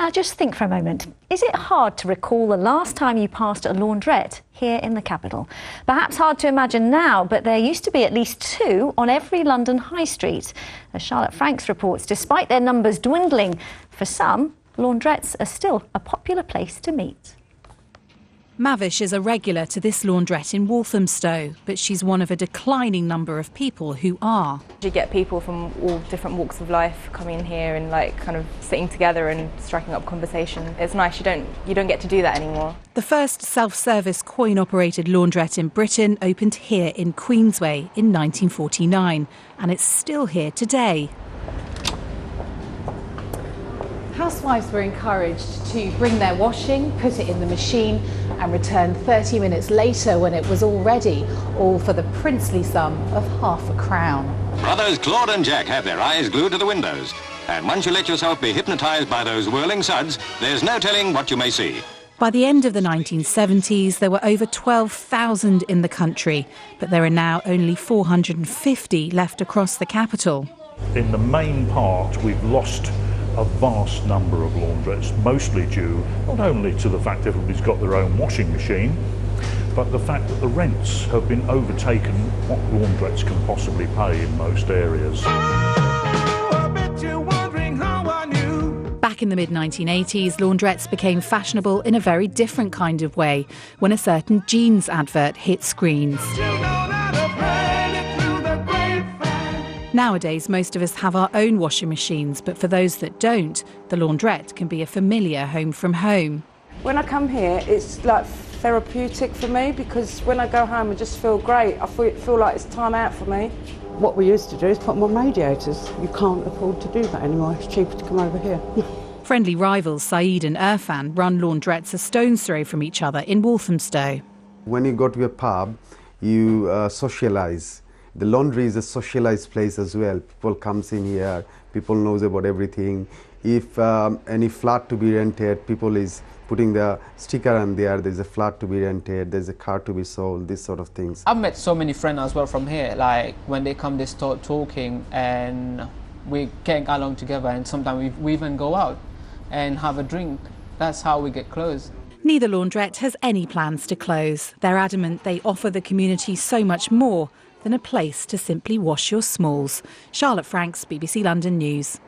Now just think for a moment, is it hard to recall the last time you passed a laundrette here in the capital? Perhaps hard to imagine now, but there used to be at least 2 on every London high street. As Charlotte Franks reports, despite their numbers dwindling, for some, laundrettes are still a popular place to meet. Mavish is a regular to this laundrette in Walthamstow, but she's one of a declining number of people who are. You get people from all different walks of life coming here and kind of sitting together and striking up conversation. It's nice, you don't get to do that anymore. The first self-service coin-operated laundrette in Britain opened here in Queensway in 1949, and it's still here today. Housewives were encouraged to bring their washing, put it in the machine and return 30 minutes later when it was all ready, all for the princely sum of £0.50. Brothers Claude and Jack have their eyes glued to the windows. And once you let yourself be hypnotised by those whirling suds, there's no telling what you may see. By the end of the 1970s, there were over 12,000 in the country, but there are now only 450 left across the capital. In the main part, we've lost a vast number of laundrettes, mostly due not only to the fact everybody's got their own washing machine, but the fact that the rents have been overtaken what laundrettes can possibly pay in most areas. Back in the mid-1980s, laundrettes became fashionable in a very different kind of way when a certain jeans advert hit screens. Nowadays, most of us have our own washing machines, but for those that don't, the laundrette can be a familiar home from home. When I come here, it's like therapeutic for me because when I go home I just feel great. I feel like it's time out for me. What we used to do is put them on radiators. You can't afford to do that anymore. It's cheaper to come over here. Friendly rivals SYED and IRFAN run laundrettes a stone's throw from each other in Walthamstow. When you go to a pub, you socialise. The laundry is a socialised place as well. People comes in here, people knows about everything. If any flat to be rented, people is putting the sticker on there's a flat to be rented, there's a car to be sold, this sort of things. I've met so many friends as well from here, like when they come they start talking and we're getting along together, and sometimes we even go out and have a drink. That's how we get close. Neither laundrette has any plans to close. They're adamant they offer the community so much more than a place to simply wash your smalls. Charlotte Franks, BBC London News.